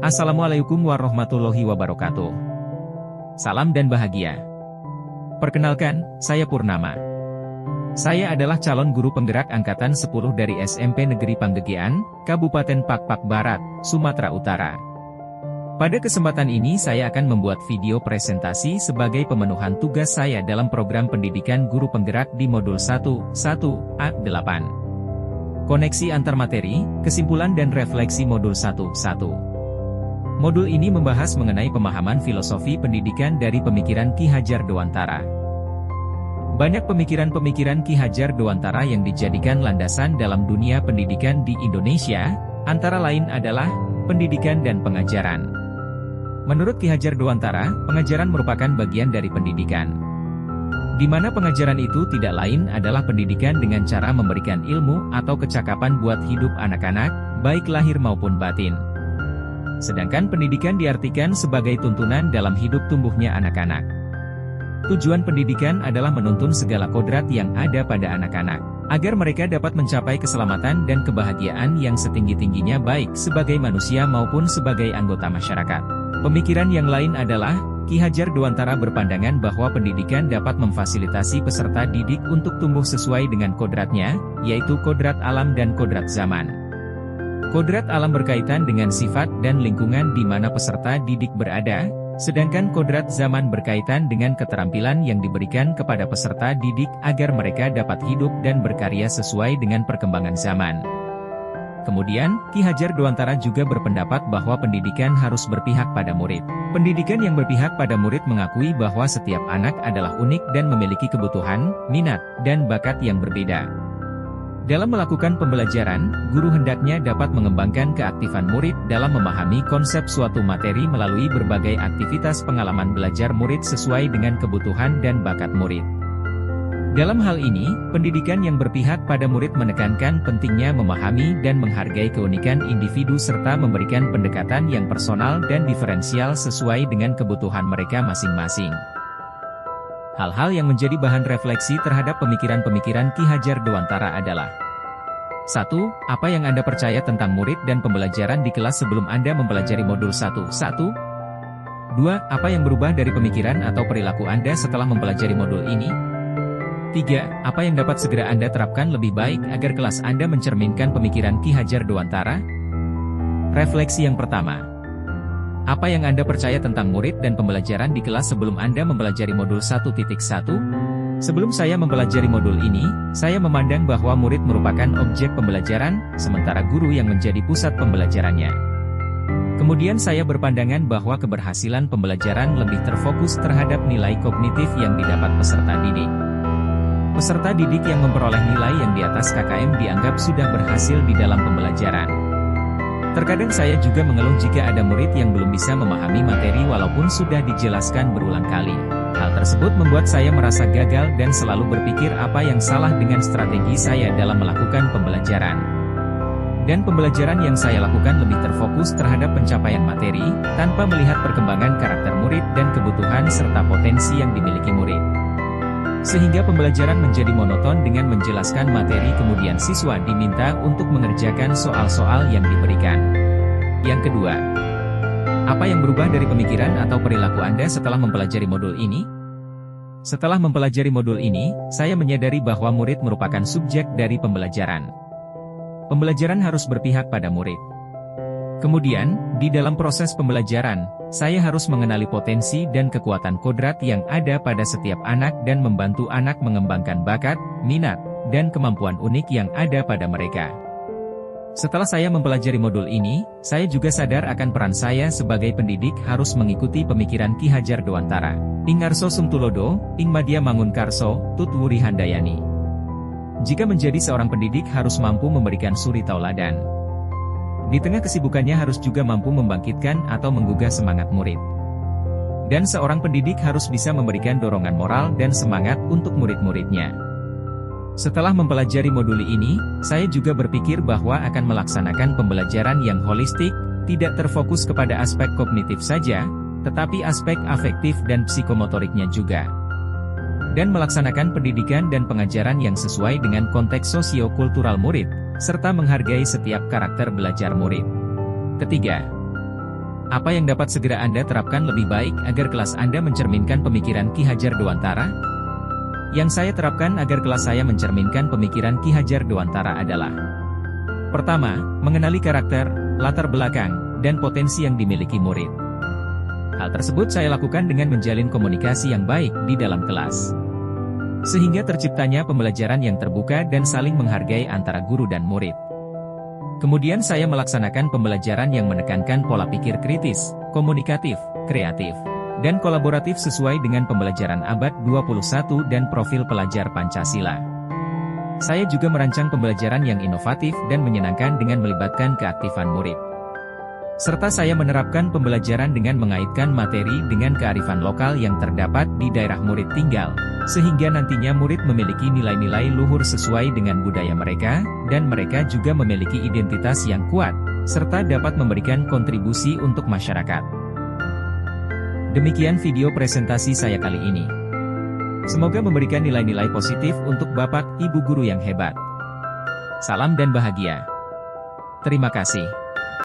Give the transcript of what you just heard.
Assalamualaikum warahmatullahi wabarakatuh. Salam dan bahagia. Perkenalkan, saya Purnama. Saya adalah calon guru penggerak angkatan 10 dari SMP Negeri Panggegean, Kabupaten Pakpak Barat, Sumatera Utara. Pada kesempatan ini saya akan membuat video presentasi sebagai pemenuhan tugas saya dalam program pendidikan guru penggerak di modul 1.1a8. Koneksi antar materi, kesimpulan dan refleksi modul 1.1. Modul ini membahas mengenai pemahaman filosofi pendidikan dari pemikiran Ki Hajar Dewantara. Banyak pemikiran-pemikiran Ki Hajar Dewantara yang dijadikan landasan dalam dunia pendidikan di Indonesia, antara lain adalah pendidikan dan pengajaran. Menurut Ki Hajar Dewantara, pengajaran merupakan bagian dari pendidikan, di mana pengajaran itu tidak lain adalah pendidikan dengan cara memberikan ilmu atau kecakapan buat hidup anak-anak, baik lahir maupun batin. Sedangkan pendidikan diartikan sebagai tuntunan dalam hidup tumbuhnya anak-anak. Tujuan pendidikan adalah menuntun segala kodrat yang ada pada anak-anak, agar mereka dapat mencapai keselamatan dan kebahagiaan yang setinggi-tingginya baik sebagai manusia maupun sebagai anggota masyarakat. Pemikiran yang lain adalah, Ki Hajar Dewantara berpandangan bahwa pendidikan dapat memfasilitasi peserta didik untuk tumbuh sesuai dengan kodratnya, yaitu kodrat alam dan kodrat zaman. Kodrat alam berkaitan dengan sifat dan lingkungan di mana peserta didik berada, sedangkan kodrat zaman berkaitan dengan keterampilan yang diberikan kepada peserta didik agar mereka dapat hidup dan berkarya sesuai dengan perkembangan zaman. Kemudian, Ki Hajar Dewantara juga berpendapat bahwa pendidikan harus berpihak pada murid. Pendidikan yang berpihak pada murid mengakui bahwa setiap anak adalah unik dan memiliki kebutuhan, minat, dan bakat yang berbeda. Dalam melakukan pembelajaran, guru hendaknya dapat mengembangkan keaktifan murid dalam memahami konsep suatu materi melalui berbagai aktivitas pengalaman belajar murid sesuai dengan kebutuhan dan bakat murid. Dalam hal ini, pendidikan yang berpihak pada murid menekankan pentingnya memahami dan menghargai keunikan individu serta memberikan pendekatan yang personal dan diferensial sesuai dengan kebutuhan mereka masing-masing. Hal-hal yang menjadi bahan refleksi terhadap pemikiran-pemikiran Ki Hajar Dewantara adalah 1. Apa yang Anda percaya tentang murid dan pembelajaran di kelas sebelum Anda mempelajari modul 1.1? 2. Apa yang berubah dari pemikiran atau perilaku Anda setelah mempelajari modul ini? 3. Apa yang dapat segera Anda terapkan lebih baik agar kelas Anda mencerminkan pemikiran Ki Hajar Dewantara? Refleksi yang pertama. Apa yang Anda percaya tentang murid dan pembelajaran di kelas sebelum Anda mempelajari modul 1.1? Sebelum saya mempelajari modul ini, saya memandang bahwa murid merupakan objek pembelajaran, sementara guru yang menjadi pusat pembelajarannya. Kemudian saya berpandangan bahwa keberhasilan pembelajaran lebih terfokus terhadap nilai kognitif yang didapat peserta didik. Peserta didik yang memperoleh nilai yang di atas KKM dianggap sudah berhasil di dalam pembelajaran. Terkadang saya juga mengeluh jika ada murid yang belum bisa memahami materi walaupun sudah dijelaskan berulang kali. Hal tersebut membuat saya merasa gagal dan selalu berpikir apa yang salah dengan strategi saya dalam melakukan pembelajaran. Dan pembelajaran yang saya lakukan lebih terfokus terhadap pencapaian materi, tanpa melihat perkembangan karakter murid dan kebutuhan serta potensi yang dimiliki murid. Sehingga pembelajaran menjadi monoton dengan menjelaskan materi kemudian siswa diminta untuk mengerjakan soal-soal yang diberikan. Yang kedua, apa yang berubah dari pemikiran atau perilaku Anda setelah mempelajari modul ini? Setelah mempelajari modul ini, saya menyadari bahwa murid merupakan subjek dari pembelajaran. Pembelajaran harus berpihak pada murid. Kemudian, di dalam proses pembelajaran, saya harus mengenali potensi dan kekuatan kodrat yang ada pada setiap anak dan membantu anak mengembangkan bakat, minat, dan kemampuan unik yang ada pada mereka. Setelah saya mempelajari modul ini, saya juga sadar akan peran saya sebagai pendidik harus mengikuti pemikiran Ki Hajar Dewantara. Ing ngarso sumtulodo, ing madya mangunkarso, tutwuri handayani. Jika menjadi seorang pendidik harus mampu memberikan suri tauladan. Di tengah kesibukannya harus juga mampu membangkitkan atau menggugah semangat murid. Dan seorang pendidik harus bisa memberikan dorongan moral dan semangat untuk murid-muridnya. Setelah mempelajari modul ini, saya juga berpikir bahwa akan melaksanakan pembelajaran yang holistik, tidak terfokus kepada aspek kognitif saja, tetapi aspek afektif dan psikomotoriknya juga. Dan melaksanakan pendidikan dan pengajaran yang sesuai dengan konteks sosio-kultural murid, serta menghargai setiap karakter belajar murid. Ketiga, Apa yang dapat segera Anda terapkan lebih baik agar kelas Anda mencerminkan pemikiran Ki Hajar Dewantara? Yang saya terapkan agar kelas saya mencerminkan pemikiran Ki Hajar Dewantara adalah: pertama, mengenali karakter, latar belakang, dan potensi yang dimiliki murid. Hal tersebut saya lakukan dengan menjalin komunikasi yang baik di dalam kelas, sehingga terciptanya pembelajaran yang terbuka dan saling menghargai antara guru dan murid. Kemudian saya melaksanakan pembelajaran yang menekankan pola pikir kritis, komunikatif, kreatif, dan kolaboratif sesuai dengan pembelajaran abad 21 dan profil pelajar Pancasila. Saya juga merancang pembelajaran yang inovatif dan menyenangkan dengan melibatkan keaktifan murid. Serta saya menerapkan pembelajaran dengan mengaitkan materi dengan kearifan lokal yang terdapat di daerah murid tinggal, sehingga nantinya murid memiliki nilai-nilai luhur sesuai dengan budaya mereka, dan mereka juga memiliki identitas yang kuat, serta dapat memberikan kontribusi untuk masyarakat. Demikian video presentasi saya kali ini. Semoga memberikan nilai-nilai positif untuk Bapak, Ibu guru yang hebat. Salam dan bahagia. Terima kasih.